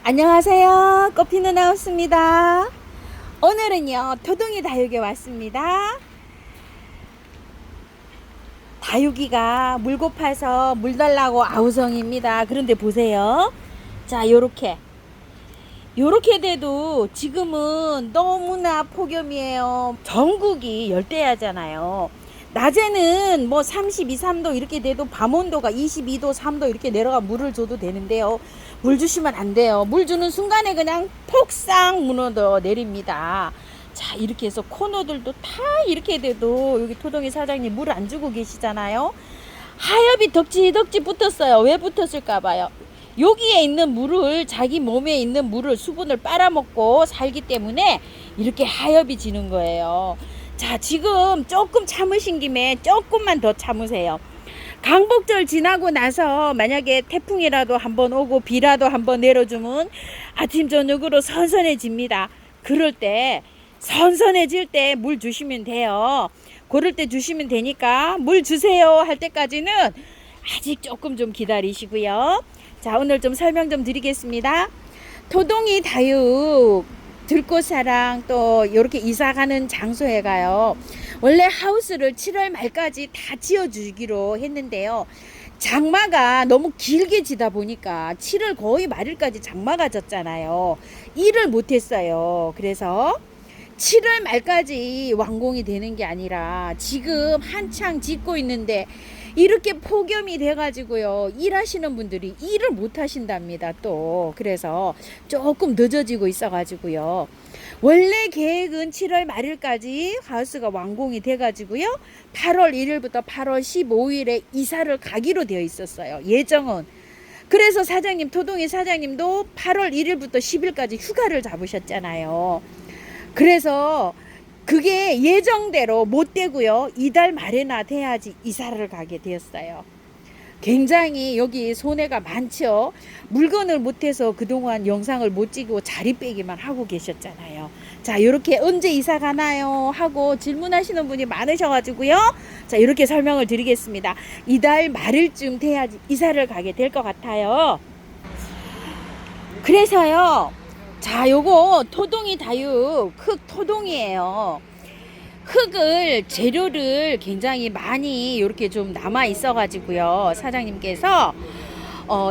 안녕하세요. 꽃피는 하우스입니다. 오늘은요 토둥이 다육에 왔습니다. 다육이가 물 고파서 물 달라고 아우성입니다. 그런데 보세요. 자, 요렇게 돼도 지금은 너무나 폭염이에요. 전국이 열대야잖아요. 낮에는 뭐 32, 3도 이렇게 돼도 밤 온도가 22도, 3도 이렇게 내려가 물을 줘도 되는데요. 물 주시면 안 돼요. 물 주는 순간에 그냥 폭삭 무너져 내립니다. 자, 이렇게 해서 코너들도 다 이렇게 돼도 여기 토동이 사장님 물 안 주고 계시잖아요. 하엽이 덕지덕지 붙었어요. 왜 붙었을까 봐요. 여기에 있는 물을, 자기 몸에 있는 물을, 수분을 빨아먹고 살기 때문에 이렇게 하엽이 지는 거예요. 자, 지금 조금 참으신 김에 조금만 더 참으세요. 강복절 지나고 나서 만약에 태풍이라도 한번 오고 비라도 한번 내려주면 아침 저녁으로 선선해집니다. 그럴 때 선선해질 때 물 주시면 돼요. 그럴 때 주시면 되니까 물 주세요 할 때까지는 아직 조금 좀 기다리시고요. 자, 오늘 좀 설명 좀 드리겠습니다. 토동이 다육 들꽃사랑 또 이렇게 이사가는 장소에 가요. 원래 하우스를 7월 말까지 다 지어주기로 했는데요. 장마가 너무 길게 지다 보니까 7월 거의 말일까지 장마가 졌잖아요. 일을 못했어요. 그래서 7월 말까지 완공이 되는 게 아니라 지금 한창 짓고 있는데 이렇게 폭염이 돼가지고요. 일하시는 분들이 일을 못 하신답니다. 또 그래서 조금 늦어지고 있어가지고요. 원래 계획은 7월 말일까지 하우스가 완공이 돼가지고요. 8월 1일부터 8월 15일에 이사를 가기로 되어 있었어요. 예정은. 그래서 사장님, 토동이 사장님도 8월 1일부터 10일까지 휴가를 잡으셨잖아요. 그래서 그게 예정대로 못 되고요. 이달 말에나 돼야지 이사를 가게 되었어요. 굉장히 여기 손해가 많죠. 물건을 못해서 그동안 영상을 못 찍고 자리 빼기만 하고 계셨잖아요. 자, 이렇게 언제 이사 가나요? 하고 질문하시는 분이 많으셔가지고요. 자, 이렇게 설명을 드리겠습니다. 이달 말일쯤 돼야지 이사를 가게 될 것 같아요. 그래서요. 자, 요거 토동이 다육 흙 토동이에요. 흙을 재료를 굉장히 많이 이렇게 좀 남아 있어 가지고요. 사장님께서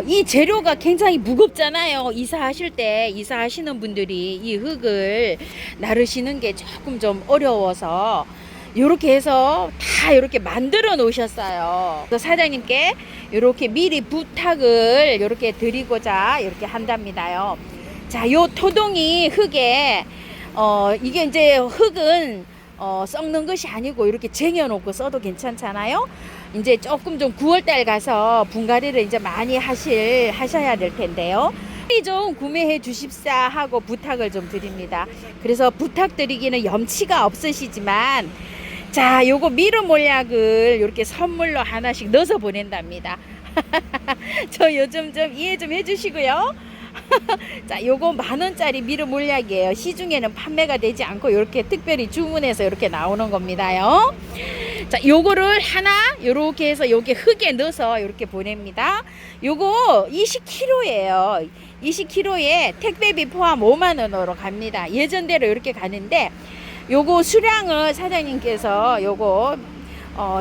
이 재료가 굉장히 무겁잖아요. 이사하시는 분들이 이 흙을 나르시는 게 조금 좀 어려워서 이렇게 해서 다 이렇게 만들어 놓으셨어요. 그래서 사장님께 이렇게 미리 부탁을 이렇게 드리고자 이렇게 한답니다요. 자, 요 토동이 흙에 이게 이제 흙은 썩는 것이 아니고 이렇게 쟁여놓고 써도 괜찮잖아요. 이제 조금 좀 9월달 가서 분갈이를 이제 많이 하셔야 될 텐데요. 좀 구매해 주십사 하고 부탁을 좀 드립니다. 그래서 부탁드리기는 염치가 없으시지만 자, 요거 미르 몰약을 이렇게 선물로 하나씩 넣어서 보낸답니다. 저 요즘 좀 이해 좀 해주시고요. 자, 요거 10,000원짜리 미르 몰약이에요. 시중에는 판매가 되지 않고 이렇게 특별히 주문해서 이렇게 나오는 겁니다요. 자, 요거를 하나 요렇게 해서 여기 흙에 넣어서 이렇게 보냅니다. 요거 20kg예요. 20kg에 택배비 포함 5만원으로 갑니다. 예전대로 이렇게 가는데 요거 수량을 사장님께서 요거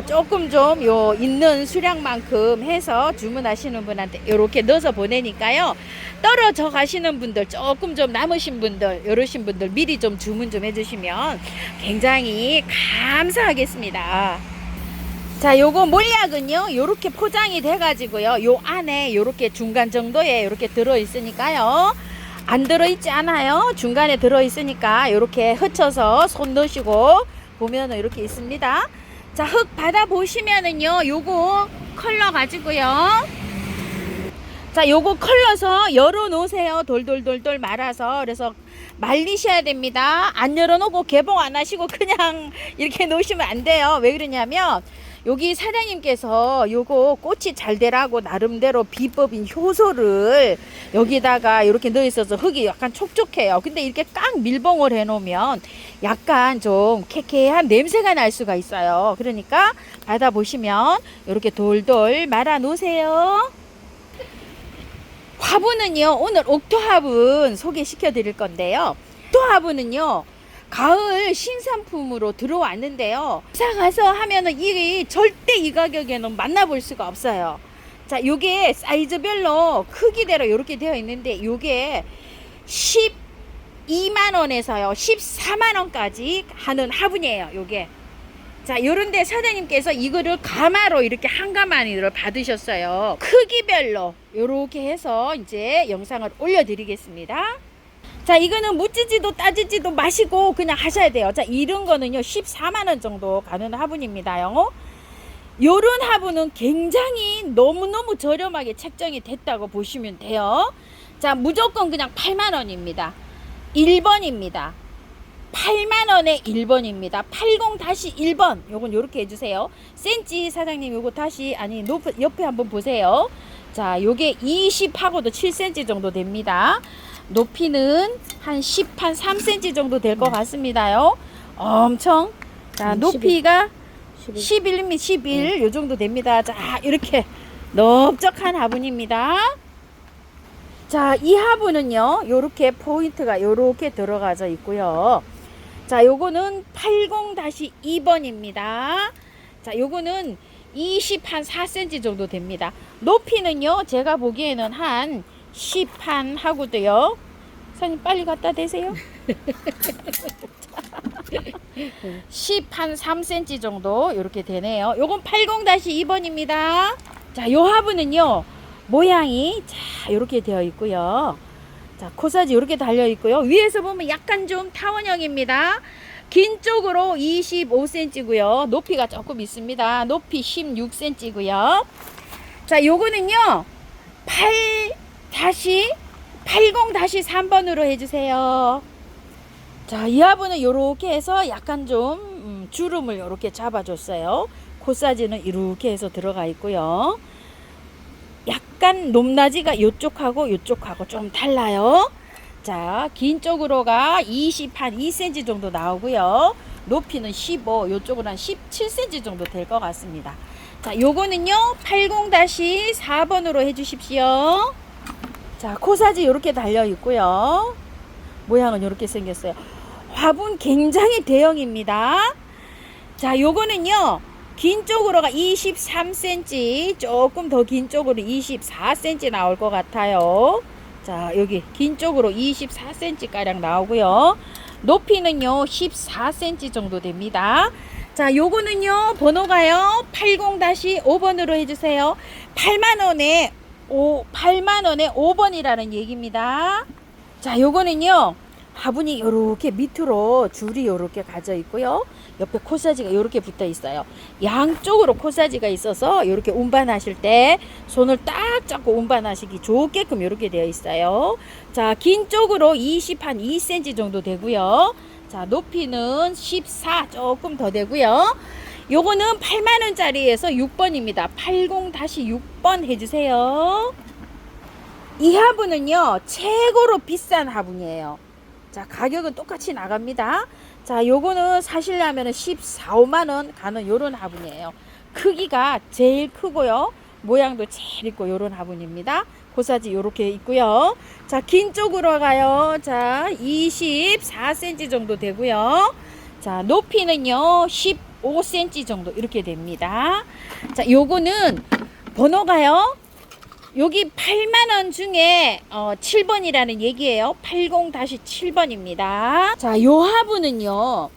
조금 좀 있는 수량만큼 해서 주문하시는 분한테 이렇게 넣어서 보내니까요. 떨어져 가시는 분들, 조금 좀 남으신 분들, 이러신 분들 미리 좀 주문 좀 해주시면 굉장히 감사하겠습니다. 자, 요거 몰약은요, 요렇게 포장이 돼가지고요. 요 안에 요렇게 중간 정도에 요렇게 들어있으니까요. 안 들어있지 않아요. 중간에 들어있으니까 요렇게 흩쳐서 손 넣으시고 보면은 이렇게 있습니다. 자, 흙 받아보시면은요, 요거 컬러 가지고요. 자, 요거 컬러서 열어놓으세요. 돌돌돌돌 말아서. 그래서 말리셔야 됩니다. 안 열어놓고 개봉 안 하시고 그냥 이렇게 놓으시면 안 돼요. 왜 그러냐면 여기 사장님께서 요거 꽃이 잘 되라고 나름대로 비법인 효소를 여기다가 이렇게 넣어 있어서 흙이 약간 촉촉해요. 근데 이렇게 꽉 밀봉을 해 놓으면 약간 좀 캐캐한 냄새가 날 수가 있어요. 그러니까 받아보시면 이렇게 돌돌 말아 놓으세요. 화분은요, 오늘 옥토 화분 소개시켜 드릴 건데요. 옥토 화분은요, 가을 신상품으로 들어왔는데요. 이사 가서 하면은 이게 절대 이 가격에는 만나볼 수가 없어요. 자, 요게 사이즈별로 크기대로 이렇게 되어 있는데, 요게 12만원에서요 14만원까지 하는 화분이에요. 요게. 자, 요런데 사장님께서 이거를 가마로 이렇게 한 가마니를 받으셨어요. 크기별로 요렇게 해서 이제 영상을 올려드리겠습니다. 자, 이거는 묻지지도 따지지도 마시고 그냥 하셔야 돼요. 자, 이런 거는요 14만원 정도 가는 화분입니다요. 요런 화분은 굉장히 너무너무 저렴하게 책정이 됐다고 보시면 돼요. 자, 무조건 그냥 8만원입니다 1번입니다 8만원에 1번입니다 80-1번 요건 요렇게 해주세요. 센치 사장님 요거 다시 아니 옆에 한번 보세요. 자, 요게 20하고도 7cm 정도 됩니다. 높이는 한 3cm 정도 될 것 같습니다요. 엄청. 자, 높이가 11mm 11 요 정도 됩니다. 자, 이렇게 넓적한 화분입니다. 자, 이 화분은요 요렇게 포인트가 요렇게 들어가져 있고요. 자, 요거는 80-2번입니다 자, 요거는 4cm 정도 됩니다. 높이는요 제가 보기에는 한 10한 하고도요. 선생님 빨리 갖다 대세요. 10한 3cm 정도 이렇게 되네요. 요건 80-2번입니다 자, 요 화분은요 모양이 자 이렇게 되어 있고요. 자, 코사지 이렇게 달려 있고요. 위에서 보면 약간 좀 타원형입니다. 긴 쪽으로 25cm고요. 높이가 조금 있습니다. 높이 16cm고요. 자, 요거는요 80-3번으로 해주세요. 자, 이 화분은 이렇게 해서 약간 좀 주름을 이렇게 잡아줬어요. 코사지는 이렇게 해서 들어가 있고요. 약간 높낮이가 이쪽하고 이쪽하고 좀 달라요. 자, 긴 쪽으로가 2cm 정도 나오고요. 높이는 15, 이쪽으로 한 17cm 정도 될 것 같습니다. 자, 요거는요 80-4번으로 해주십시오. 자, 코사지 이렇게 달려 있고요. 모양은 이렇게 생겼어요. 화분 굉장히 대형입니다. 자, 요거는요 긴 쪽으로가 23cm, 조금 더 긴 쪽으로 24cm 나올 것 같아요. 자, 여기 긴 쪽으로 24cm 가량 나오고요. 높이는요 14cm 정도 됩니다. 자, 요거는요 번호가요 80-5번으로 해주세요. 8만원에 5번이라는 얘기입니다. 자, 요거는요 화분이 요렇게 밑으로 줄이 요렇게 가져 있고요. 옆에 코사지가 요렇게 붙어 있어요. 양쪽으로 코사지가 있어서 요렇게 운반하실 때 손을 딱 잡고 운반하시기 좋게끔 요렇게 되어 있어요. 자, 긴 쪽으로 2cm 정도 되고요. 자, 높이는 14 조금 더 되고요. 요거는 8만원짜리에서 6번입니다 80-6번 해주세요. 이 화분은요 최고로 비싼 화분이에요. 자, 가격은 똑같이 나갑니다. 자, 요거는 사시려면 14, 5만원 가는 요런 화분이에요. 크기가 제일 크고요. 모양도 제일 있고 요런 화분입니다. 고사지 요렇게 있고요. 자, 긴 쪽으로 가요. 자, 24cm 정도 되고요. 자, 높이는요 15cm 정도 이렇게 됩니다. 자, 요거는 번호가요 여기 8만원 중에 7번이라는 얘기예요. 80-7번입니다. 자, 요 화분은요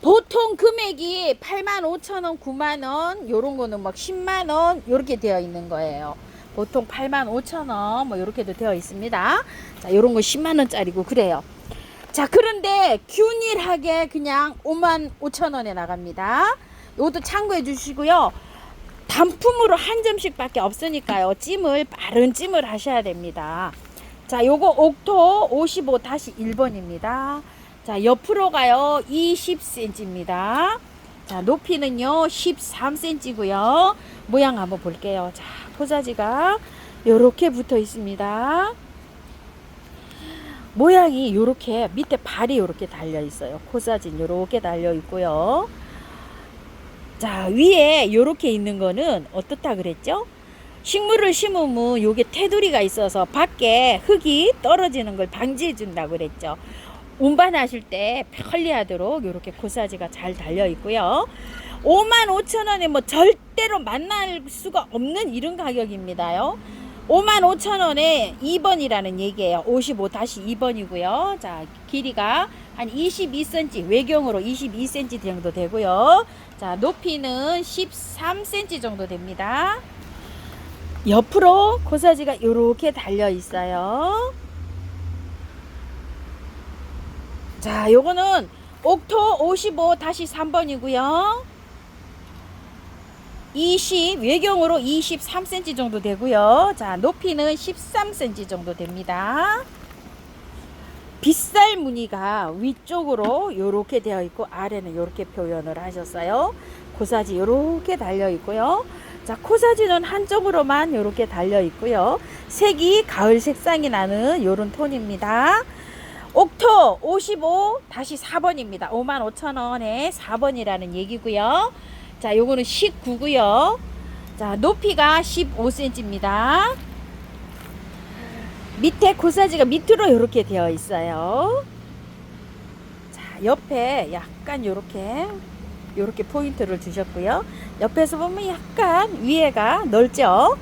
보통 금액이 85,000원 9만원 요런 거는 막 10만원 요렇게 되어 있는 거예요. 보통 85,000원 뭐 요렇게도 되어 있습니다. 자, 요런 거 10만원짜리고 그래요. 자, 그런데 균일하게 그냥 55,000원에 나갑니다. 요것도 참고해 주시고요. 단품으로 한 점씩 밖에 없으니까요. 빠른 찜을 하셔야 됩니다. 자, 요거 옥토 55-1번입니다. 자, 옆으로 가요. 20cm입니다. 자, 높이는요 13cm고요. 모양 한번 볼게요. 자, 포자지가 요렇게 붙어 있습니다. 모양이 요렇게 밑에 발이 요렇게 달려 있어요. 코사진 요렇게 달려 있고요. 자, 위에 요렇게 있는 거는 어떻다 그랬죠? 식물을 심으면 요게 테두리가 있어서 밖에 흙이 떨어지는 걸 방지해 준다고 그랬죠. 운반하실 때 편리하도록 이렇게 코사지가 잘 달려 있고요. 55,000원에 뭐 절대로 만날 수가 없는 이런 가격입니다요. 55,000원에 2번이라는 얘기예요. 55-2번이고요. 자, 길이가 한 22cm, 외경으로 22cm 정도 되고요. 자, 높이는 13cm 정도 됩니다. 옆으로 코사지가 이렇게 달려 있어요. 자, 요거는 옥토 55-3번이고요. 외경으로 23cm 정도 되고요. 자, 높이는 13cm 정도 됩니다. 빗살 무늬가 위쪽으로 이렇게 되어 있고 아래는 이렇게 표현을 하셨어요. 코사지 이렇게 달려 있고요. 자, 코사지는 한쪽으로만 이렇게 달려 있고요. 색이 가을 색상이 나는 이런 톤입니다. 옥토 55-4번입니다. 55,000원에 4번이라는 얘기고요. 자, 요거는 19고요. 자, 높이가 15cm입니다. 밑에 코사지가 밑으로 이렇게 되어 있어요. 자, 옆에 약간 요렇게 포인트를 주셨고요. 옆에서 보면 약간 위에가 넓죠.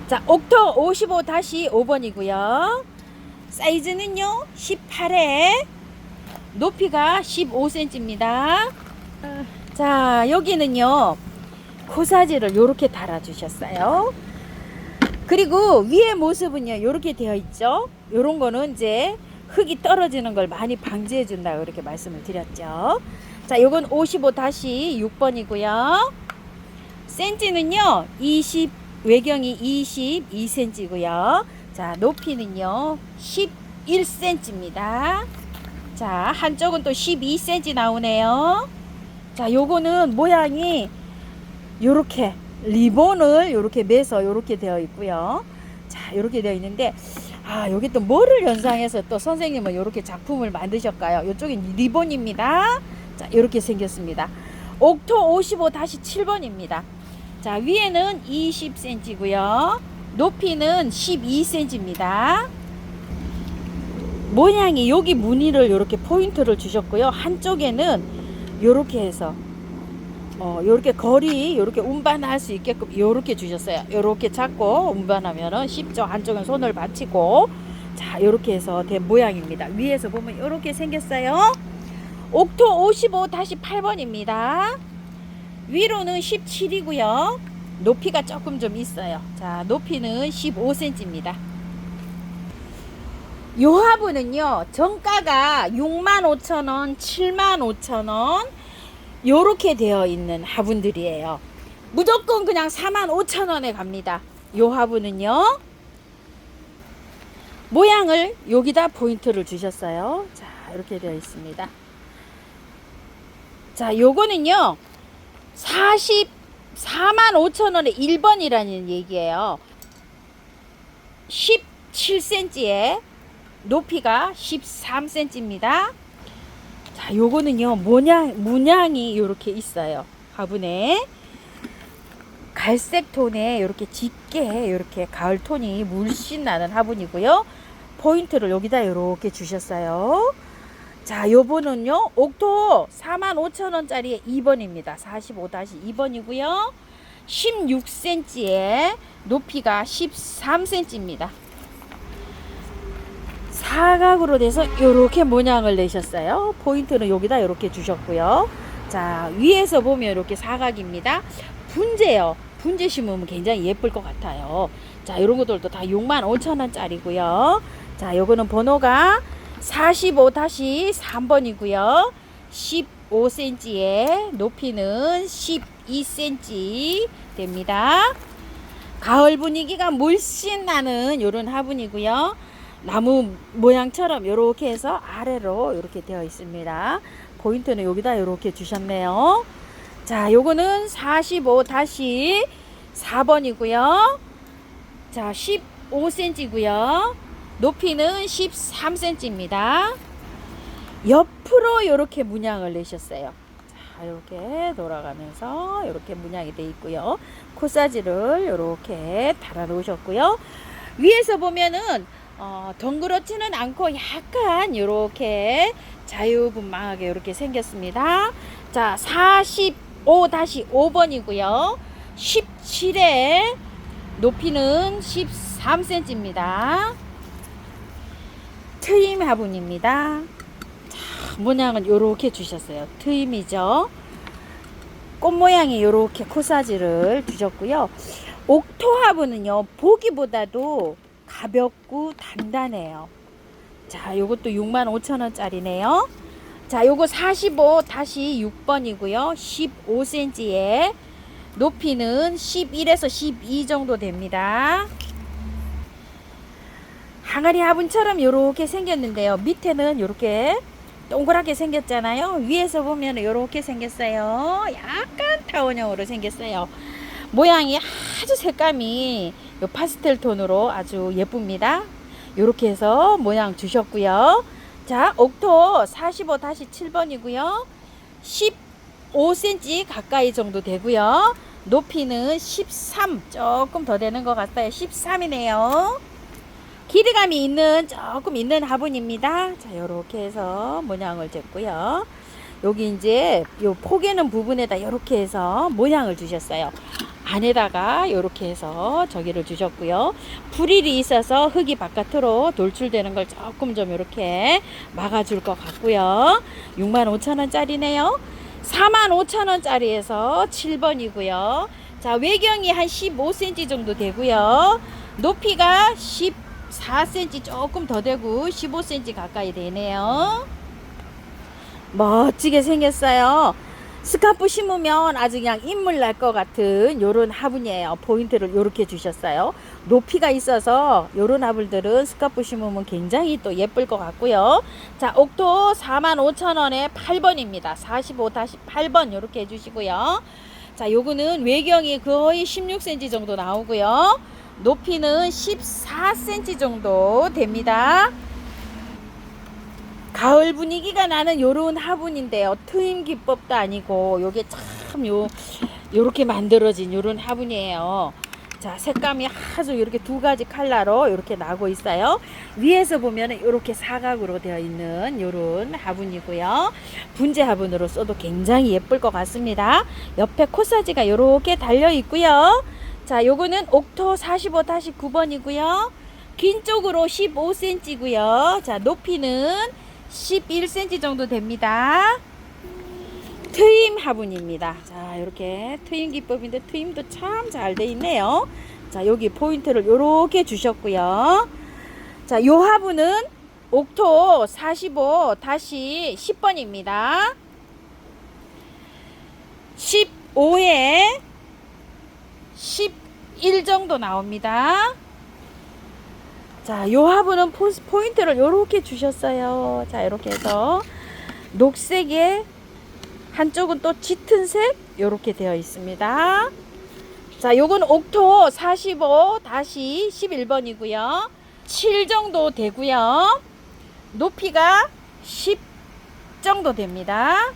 자, 옥토 55-5번이고요. 사이즈는요 18에 높이가 15cm입니다. 자, 여기는요 코사지를 요렇게 달아 주셨어요. 그리고 위에 모습은요 요렇게 되어 있죠. 요런 거는 이제 흙이 떨어지는 걸 많이 방지해 준다고 이렇게 말씀을 드렸죠. 자, 요건 55-6번이고요. 센치는요 20, 외경이 22cm고요. 자, 높이는요 11cm입니다. 자, 한쪽은 또 12cm 나오네요. 자, 요거는 모양이 요렇게 리본을 요렇게 매서 요렇게 되어 있고요. 자, 요렇게 되어 있는데 여기 또 뭐를 연상해서 또 선생님은 요렇게 작품을 만드셨까요? 요쪽은 리본입니다. 자, 요렇게 생겼습니다. 옥토 55-7번입니다. 자, 위에는 20cm고요. 높이는 12cm입니다. 모양이 여기 무늬를 이렇게 포인트를 주셨고요. 한쪽에는 이렇게 해서 요렇게 거리 요렇게 운반할 수 있게끔 요렇게 주셨어요. 요렇게 잡고 운반하면은 쉽죠. 한쪽은 손을 받치고 자, 요렇게 해서 된 모양입니다. 위에서 보면 요렇게 생겼어요. 옥토 55-8번입니다. 위로는 17이고요. 높이가 조금 좀 있어요. 자, 높이는 15cm입니다. 요 화분은요 정가가 65,000원 75,000원 요렇게 되어 있는 화분들이에요. 무조건 그냥 45,000원에 갑니다. 요 화분은요 모양을 여기다 포인트를 주셨어요. 자, 이렇게 되어 있습니다. 자, 요거는요 44,500원에 1번이라는 얘기예요. 17cm에 높이가 13cm입니다. 자, 요거는요 문양이 이렇게 있어요. 화분에 갈색 톤에 이렇게 짙게 이렇게 가을 톤이 물씬 나는 화분이고요. 포인트를 여기다 이렇게 주셨어요. 자, 요번은요 옥토 45,000원짜리 2번입니다. 45-2번이고요. 16cm에 높이가 13cm입니다. 사각으로 돼서 이렇게 모양을 내셨어요. 포인트는 여기다 이렇게 주셨고요. 자, 위에서 보면 이렇게 사각입니다. 분재요. 분재 심으면 굉장히 예쁠 것 같아요. 자, 이런 것들도 다 65,000원짜리고요. 자, 요거는 번호가 45-3번이고요. 15cm에 높이는 12cm 됩니다. 가을 분위기가 물씬 나는 이런 화분이고요. 나무 모양처럼 이렇게 해서 아래로 이렇게 되어 있습니다. 포인트는 여기다 이렇게 주셨네요. 자, 요거는 45-4번이고요. 자, 15cm고요. 높이는 13cm입니다. 옆으로 이렇게 문양을 내셨어요. 자, 자, 이렇게 돌아가면서 이렇게 문양이 되어 있고요. 코사지를 이렇게 달아 놓으셨고요. 위에서 보면은 덩그렇지는 않고 약간 이렇게 자유분방하게 이렇게 생겼습니다. 자, 45-5번이고요. 17에 높이는 13cm입니다. 트임 화분입니다. 자, 모양은 이렇게 주셨어요. 트임이죠. 꽃 모양이 이렇게 코사지를 주셨고요. 옥토 화분은요, 보기보다도 가볍고 단단해요. 자, 요것도 65,000원짜리네요. 자, 요거 45-6번이고요. 15cm에 높이는 11에서 12 정도 됩니다. 항아리 화분처럼 요렇게 생겼는데요. 밑에는 요렇게 동그랗게 생겼잖아요. 위에서 보면 요렇게 생겼어요. 약간 타원형으로 생겼어요. 모양이 아주 색감이 요 파스텔 톤으로 아주 예쁩니다. 요렇게 해서 모양 주셨고요. 자, 옥토 45-7번이고요. 15cm 가까이 정도 되고요. 높이는 13, 조금 더 되는 것 같아요. 13이네요. 길이감이 있는, 조금 있는 화분입니다. 자, 요렇게 해서 모양을 jes고요. 여기 이제 요 포개는 부분에다 요렇게 해서 모양을 주셨어요. 안에다가 요렇게 해서 저기를 주셨고요. 불일이 있어서 흙이 바깥으로 돌출되는 걸 조금 좀 요렇게 막아줄 것 같고요. 65,000원짜리네요. 45,000원짜리에서 7번이고요. 자, 외경이 한 15cm 정도 되고요. 높이가 14cm 조금 더 되고 15cm 가까이 되네요. 멋지게 생겼어요. 스카프 심으면 아주 그냥 인물 날 것 같은 요런 화분이에요. 포인트를 요렇게 주셨어요. 높이가 있어서 요런 화분들은 스카프 심으면 굉장히 또 예쁠 것 같고요. 자, 옥토 45,000원에 8번입니다. 45-8번 요렇게 해주시고요. 자, 요거는 외경이 거의 16cm 정도 나오고요. 높이는 14cm 정도 됩니다. 가을 분위기가 나는 요런 화분인데요. 트임 기법도 아니고 요게 참 요렇게 만들어진 요런 화분이에요. 자, 색감이 아주 이렇게 두 가지 컬러로 이렇게 나고 있어요. 위에서 보면은 이렇게 사각으로 되어 있는 요런 화분이고요. 분재 화분으로 써도 굉장히 예쁠 것 같습니다. 옆에 코사지가 이렇게 달려 있고요. 자, 요거는 옥토 45-9번이고요. 긴 쪽으로 15cm고요. 자, 높이는 11cm 정도 됩니다. 트임 화분입니다. 자, 이렇게 트임 기법인데 트임도 참 잘 돼 있네요. 자, 여기 포인트를 이렇게 주셨고요. 자, 요 화분은 옥토 45-10번입니다. 15에 11 정도 나옵니다. 자, 요 화분은 포인트를 이렇게 주셨어요. 자, 이렇게 해서 녹색에 한쪽은 또 짙은 색 이렇게 되어 있습니다. 자, 요건 옥토 45-11번이고요. 7 정도 되고요. 높이가 10 정도 됩니다.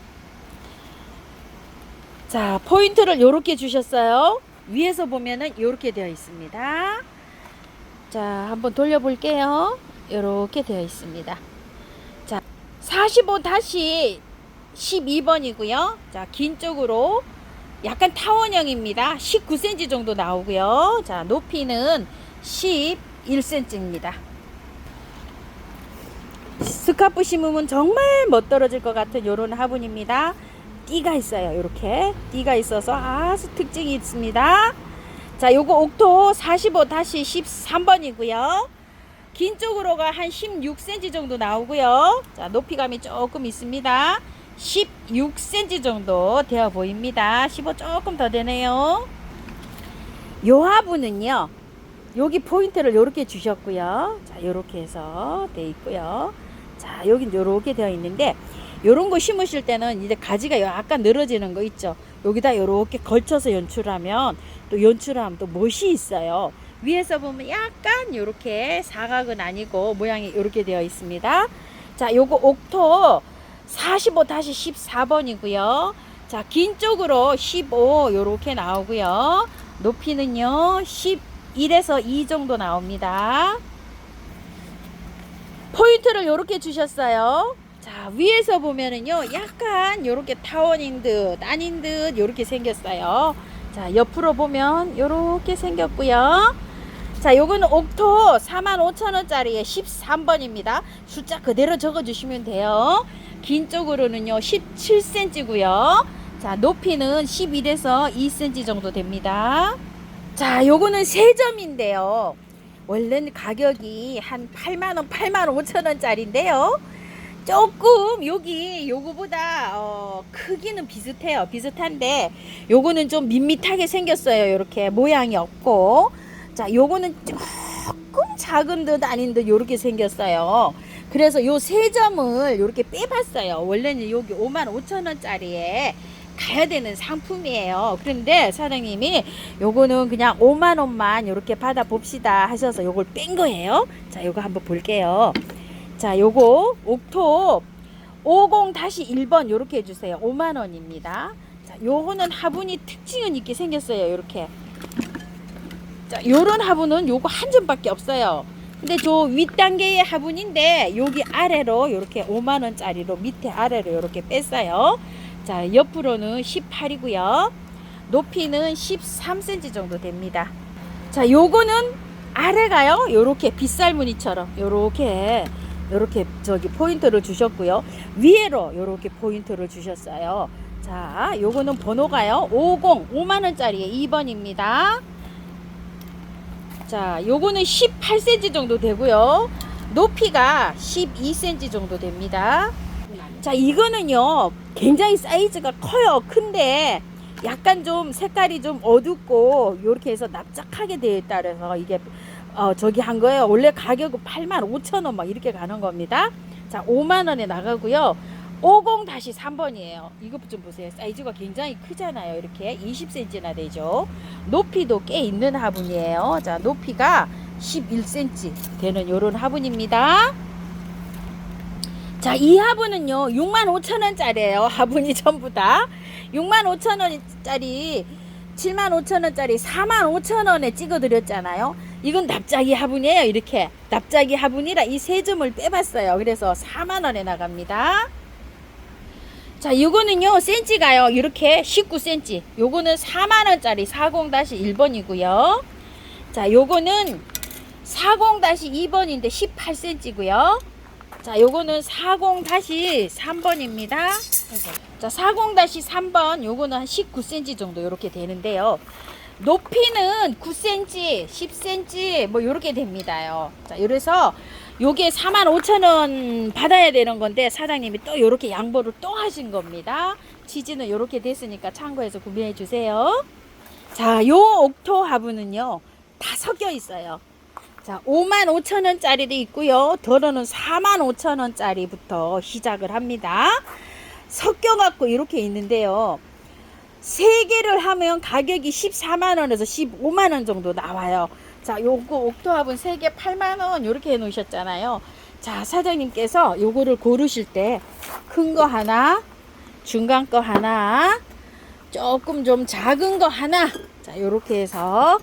자, 포인트를 이렇게 주셨어요. 위에서 보면은 이렇게 되어 있습니다. 자, 한번 돌려볼게요. 이렇게 되어 있습니다. 자, 45-12번이고요. 자, 긴 쪽으로 약간 타원형입니다. 19cm 정도 나오고요. 자, 높이는 11cm입니다. 스카프 심으면 정말 멋떨어질 것 같은 요런 화분입니다. 띠가 있어요. 이렇게 띠가 있어서 아주 특징이 있습니다. 자, 요거 옥토 45-13번이고요. 긴 쪽으로가 한 16cm 정도 나오고요. 자, 높이감이 조금 있습니다. 16cm 정도 되어 보입니다. 15 조금 더 되네요. 요 화분은요, 여기 포인트를 요렇게 주셨고요. 자, 요렇게 해서 돼 있고요. 자, 여긴 요렇게 되어 있는데, 요런 거 심으실 때는 이제 가지가 약간 늘어지는 거 있죠. 여기다 요렇게 걸쳐서 연출하면 또 멋이 있어요. 위에서 보면 약간 요렇게 사각은 아니고 모양이 요렇게 되어 있습니다. 자, 요거 옥토 45-14번이고요. 자, 긴 쪽으로 15 요렇게 나오고요. 높이는요 11에서 2 정도 나옵니다. 포인트를 요렇게 주셨어요. 자, 위에서 보면은요 약간 요렇게 타원인 듯 아닌 듯 요렇게 생겼어요. 자, 옆으로 보면 요렇게 생겼고요. 자, 요거는 옥토 45,000원짜리에 13번입니다. 숫자 그대로 적어 주시면 돼요. 긴 쪽으로는요 17cm고요. 자, 높이는 11에서 2cm 정도 됩니다. 자, 요거는 3점인데요. 원래는 가격이 한 8만원, 85,000원짜리인데요. 조금 요거보다 크기는 비슷해요. 비슷한데 요거는 좀 밋밋하게 생겼어요. 이렇게 모양이 없고. 자, 요거는 조금 작은 듯 아닌 듯 요렇게 생겼어요. 그래서 요 3점을 요렇게 빼봤어요. 원래는 여기 55,000원짜리에 가야 되는 상품이에요. 그런데 사장님이 요거는 그냥 5만원만 요렇게 받아 봅시다 하셔서 요걸 뺀 거예요. 자, 요거 한번 볼게요. 자, 요거 옥톱 50-1번 요렇게 해주세요. 5만원입니다. 자, 요거는 화분이 특징은 있게 생겼어요. 요렇게. 자, 요런 화분은 요거 한 점밖에 없어요. 근데 저 윗단계의 화분인데 여기 아래로 요렇게 5만원짜리로 밑에 아래로 요렇게 뺐어요. 자, 옆으로는 18이고요. 높이는 13cm 정도 됩니다. 자, 요거는 아래가요. 요렇게 빗살무늬처럼 요렇게 저기 포인트를 주셨고요. 위에로 요렇게 포인트를 주셨어요. 자, 요거는 번호가요. 5만원짜리에 2번입니다. 자, 요거는 18cm 정도 되고요. 높이가 12cm 정도 됩니다. 자, 이거는요 굉장히 사이즈가 커요. 큰데 약간 좀 색깔이 좀 어둡고 요렇게 해서 납작하게 되어 있다 그래서 이게 저기 한 거예요. 원래 가격은 85,000원 막 이렇게 가는 겁니다. 자, 5만원에 나가고요. 50-3번이에요. 이것 좀 보세요. 사이즈가 굉장히 크잖아요. 이렇게 20cm나 되죠. 높이도 꽤 있는 화분이에요. 자, 높이가 11cm 되는 요런 화분입니다. 자, 이 화분은요 65,000원짜리예요. 화분이 전부 다 65,000원짜리 75,000원짜리 45,000원에 찍어 드렸잖아요. 이건 납작이 화분이에요. 이렇게 납작이 화분이라 이 3점을 빼봤어요. 그래서 4만원에 나갑니다. 자, 요거는요 센치가요 이렇게 19cm. 요거는 4만원짜리 40-1번이고요 자, 요거는 40-2번인데 18cm고요 자, 요거는 40-3번입니다. 자, 40-3번 요거는 한 19cm 정도 요렇게 되는데요. 높이는 9cm, 10cm 뭐 요렇게 됩니다요. 자, 이래서 요게 45,000원 받아야 되는 건데 사장님이 또 요렇게 양보를 또 하신 겁니다. 치즈는 요렇게 됐으니까 참고해서 구매해 주세요. 자, 요 옥토 화분은요 다 섞여 있어요. 자, 55,000원짜리도 있고요. 더러는 45,000원짜리부터 시작을 합니다. 섞여갖고 이렇게 있는데요. 3개를 하면 가격이 14만원에서 15만원 정도 나와요. 자, 요거 옥토합은 3개 8만원 이렇게 해 놓으셨잖아요. 자, 사장님께서 요거를 고르실 때 큰 거 하나, 중간 거 하나, 조금 좀 작은 거 하나. 자, 요렇게 해서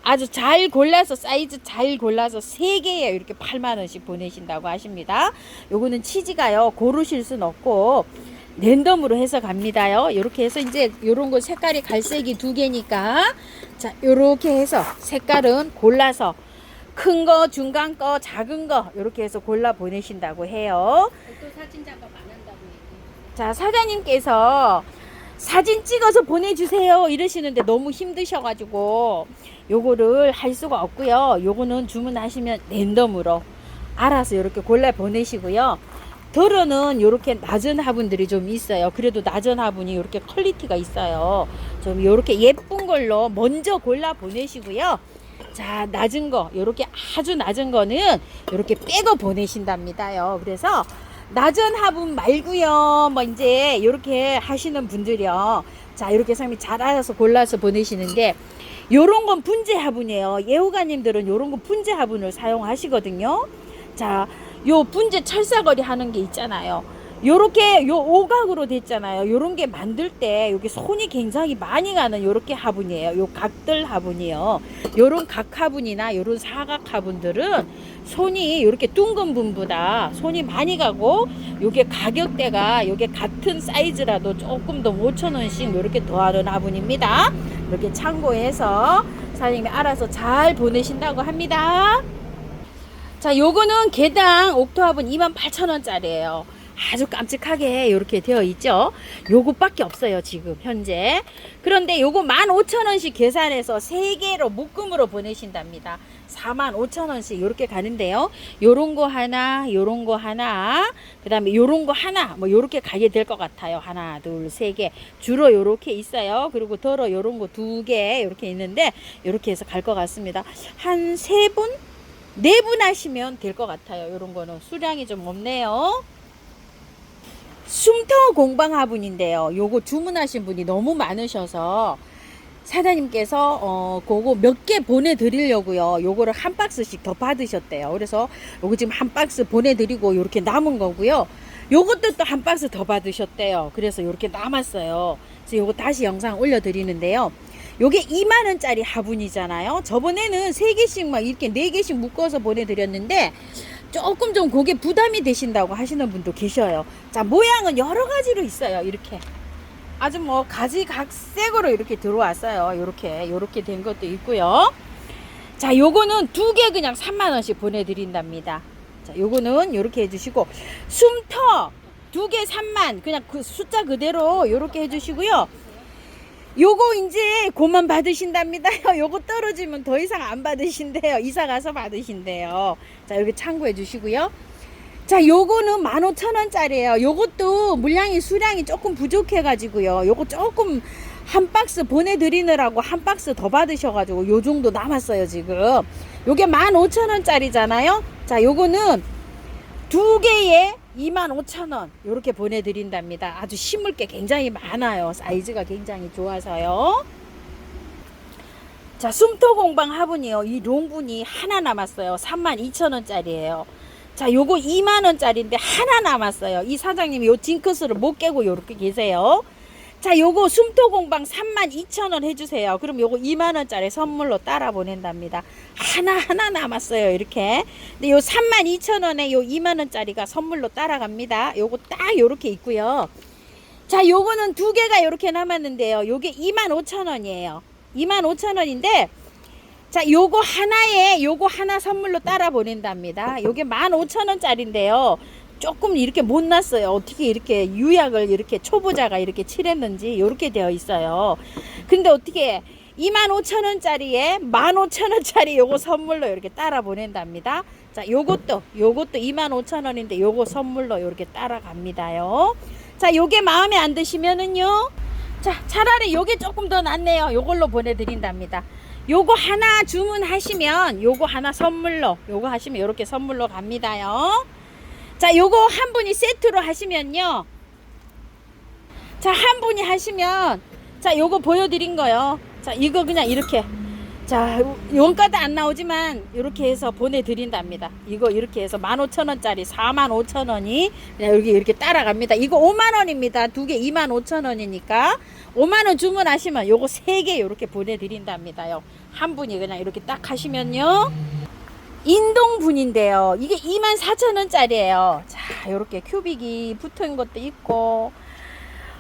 아주 잘 골라서 사이즈 잘 골라서 3개에 이렇게 8만원씩 보내신다고 하십니다. 요거는 치즈가요 고르실 순 없고 랜덤으로 해서 갑니다요. 요렇게 해서 이제 요런 거 색깔이 갈색이 2개니까 자, 요렇게 해서 색깔은 골라서 큰 거, 중간 거, 작은 거 요렇게 해서 골라 보내신다고 해요. 또 사진 작업 안 한다고 얘기해. 자, 사장님께서 사진 찍어서 보내주세요 이러시는데 너무 힘드셔가지고 요거를 할 수가 없고요. 요거는 주문하시면 랜덤으로 알아서 이렇게 골라 보내시고요. 덜어는 이렇게 낮은 화분들이 좀 있어요. 그래도 낮은 화분이 이렇게 퀄리티가 있어요. 좀 이렇게 예쁜 걸로 먼저 골라 보내시고요. 자, 낮은 거 이렇게 아주 낮은 거는 이렇게 빼고 보내신답니다요. 그래서 낮은 화분 말고요. 뭐 이제 이렇게 하시는 분들이요. 자, 이렇게 사람이 잘 알아서 골라서 보내시는데 요런 건 분재 화분이에요. 예후가님들은 요런 거 분재 화분을 사용하시거든요. 자, 요 분재 철사거리 하는 게 있잖아요. 요렇게 요 오각으로 됐잖아요. 요런 게 만들 때 여기 손이 굉장히 많이 가는 요렇게 화분이에요. 요 각들 화분이요. 요런 각 화분이나 요런 사각 화분들은 손이 요렇게 둥근 분보다 손이 많이 가고 요게 가격대가 요게 같은 사이즈라도 조금 더 5,000원씩 요렇게 더하는 화분입니다. 이렇게 참고해서 사장님이 알아서 잘 보내신다고 합니다. 자, 요거는 개당 옥토 화분 28,000원짜리예요. 아주 깜찍하게 이렇게 되어 있죠. 요것밖에 없어요 지금 현재. 그런데 요거 15,000원씩 계산해서 3개로 묶음으로 보내신답니다. 45,000원씩 이렇게 가는데요. 요런 거 하나, 요런 거 하나, 그 다음에 요런 거 하나, 뭐 요렇게 가게 될 것 같아요. 하나, 둘, 세 개. 주로 요렇게 있어요. 그리고 덜어 요런 거 2개 이렇게 있는데 요렇게 해서 갈 것 같습니다. 한 3분? 4분 하시면 될 것 같아요. 요런 거는 수량이 좀 없네요. 숨터 공방 화분인데요. 요거 주문하신 분이 너무 많으셔서 사장님께서 그거 몇 개 보내드리려고요. 요거를 한 박스씩 더 받으셨대요. 그래서 요거 지금 한 박스 보내드리고 요렇게 남은 거고요. 요것도 또 한 박스 더 받으셨대요. 그래서 요렇게 남았어요. 그래서 요거 다시 영상 올려드리는데요. 요게 2만원짜리 화분이잖아요. 저번에는 3개씩 막 이렇게 4개씩 묶어서 보내드렸는데 조금 좀 그게 부담이 되신다고 하시는 분도 계셔요. 자, 모양은 여러 가지로 있어요. 이렇게 아주 뭐 가지각색으로 이렇게 들어왔어요. 요렇게 된 것도 있고요. 자, 요거는 2개 그냥 3만원씩 보내드린답니다. 자, 요거는 요렇게 해주시고, 숨터 2개 3만 그냥 그 숫자 그대로 요렇게 해주시고요. 요거 이제 그만 받으신답니다. 요거 떨어지면 더 이상 안 받으신대요. 이사 가서 받으신대요. 자, 여기 참고해 주시고요. 자, 요거는 15,000원짜리예요. 요것도 물량이 수량이 조금 부족해 가지고요. 요거 조금 한 박스 보내드리느라고 한 박스 더 받으셔가지고 요 정도 남았어요 지금. 요게 15,000원짜리잖아요. 자, 요거는 2개에 25,000원 요렇게 보내드린답니다. 아주 심을 게 굉장히 많아요. 사이즈가 굉장히 좋아서요. 자, 숨토 공방 화분이요. 이 롱분이 하나 남았어요. 32,000원짜리예요. 자, 요거 2만원짜리인데 하나 남았어요. 이 사장님이 요 징크스를 못 깨고 요렇게 계세요. 자, 요거 숨토 공방 32,000원 해주세요. 그럼 요거 2만원짜리 선물로 따라 보낸답니다. 하나 남았어요. 이렇게. 근데 요 32,000원에 요 2만원짜리가 선물로 따라갑니다. 요거 딱 요렇게 있고요. 자, 요거는 2개가 요렇게 남았는데요. 요게 25,000원이에요. 25,000원인데, 자, 요거 하나에 요거 하나 선물로 따라 보낸답니다. 요게 15,000원짜리인데요. 조금 이렇게 못 났어요. 어떻게 이렇게 유약을 이렇게 초보자가 이렇게 칠했는지 이렇게 되어 있어요. 근데 어떻게 25,000원짜리에 15,000원짜리 요거 선물로 이렇게 따라 보낸답니다. 자, 요것도 25,000원인데 요거 선물로 이렇게 따라갑니다요. 자, 요게 마음에 안 드시면은요. 자, 차라리 요게 조금 더 낫네요. 요걸로 보내드린답니다. 요거 하나 주문하시면 요거 하나 선물로 요거 하시면 요렇게 선물로 갑니다요. 자, 요거 한 분이 세트로 하시면요. 자, 한 분이 하시면, 자, 요거 보여드린 거요. 자, 이거 그냥 이렇게. 자, 원가도 안 나오지만, 이렇게 해서 보내드린답니다. 이거 이렇게 해서 15,000원짜리 45,000원이 그냥 여기 이렇게 따라갑니다. 이거 5만원입니다. 2개 25,000원이니까. 5만원 주문하시면 요거 3개 이렇게 보내드린답니다요. 한 분이 그냥 이렇게 딱 하시면요. 인동분인데요. 이게 24,000원짜리예요. 자, 요렇게 큐빅이 붙은 것도 있고,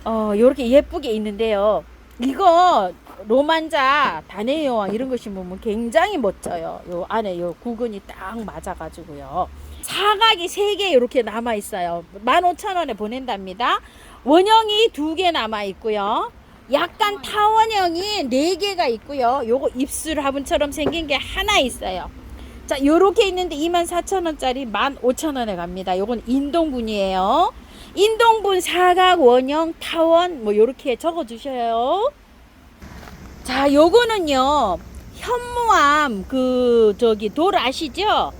요렇게 예쁘게 있는데요. 이거 로만자, 다네 여왕 이런 거 심으면 굉장히 멋져요. 요 안에 요 구근이 딱 맞아가지고요. 사각이 3개 이렇게 남아 있어요. 15,000원에 보낸답니다. 원형이 2개 남아 있고요. 약간 타원형이 4개가 있고요. 요거 입술 화분처럼 생긴 게 하나 있어요. 자, 요렇게 있는데 24,000원짜리 15,000원에 갑니다. 요건 인동분이에요. 인동분 사각, 원형, 타원 뭐 요렇게 적어 주셔요. 자, 요거는요. 현무암 돌 아시죠?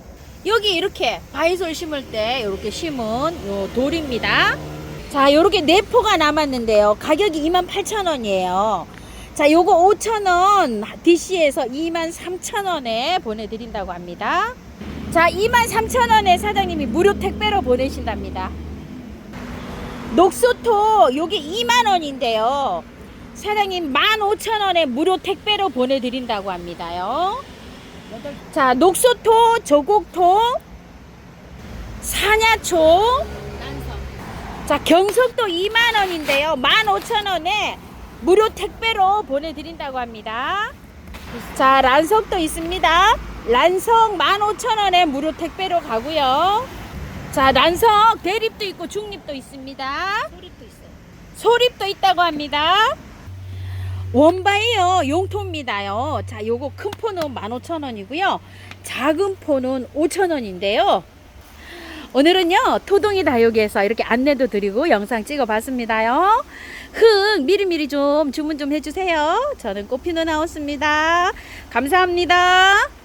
여기 이렇게 바이솔 심을 때 요렇게 심은 요 돌입니다. 자, 요렇게 4포가 남았는데요. 가격이 28,000원이에요. 자, 요거 5,000원 DC에서 23,000원에 보내드린다고 합니다. 자, 23,000원에 사장님이 무료 택배로 보내신답니다. 녹소토 요게 2만원인데요. 사장님 15,000원에 무료 택배로 보내드린다고 합니다요. 자, 녹소토, 저곡토, 사냐초, 난성. 자, 경석도 2만원인데요. 15,000원에 무료 택배로 보내드린다고 합니다. 자, 란석도 있습니다. 란석 15,000원에 무료 택배로 가고요. 자, 란석 대립도 있고 중립도 있습니다. 소립도 있어요. 소립도 있다고 합니다. 원바이어 용토입니다요. 자, 요거 큰 포는 15,000원이고요. 작은 포는 5,000원인데요. 오늘은요, 토동이 다육에서 이렇게 안내도 드리고 영상 찍어 봤습니다요. 흙 미리미리 좀 주문 좀 해주세요. 저는 꽃피노 나왔습니다. 감사합니다.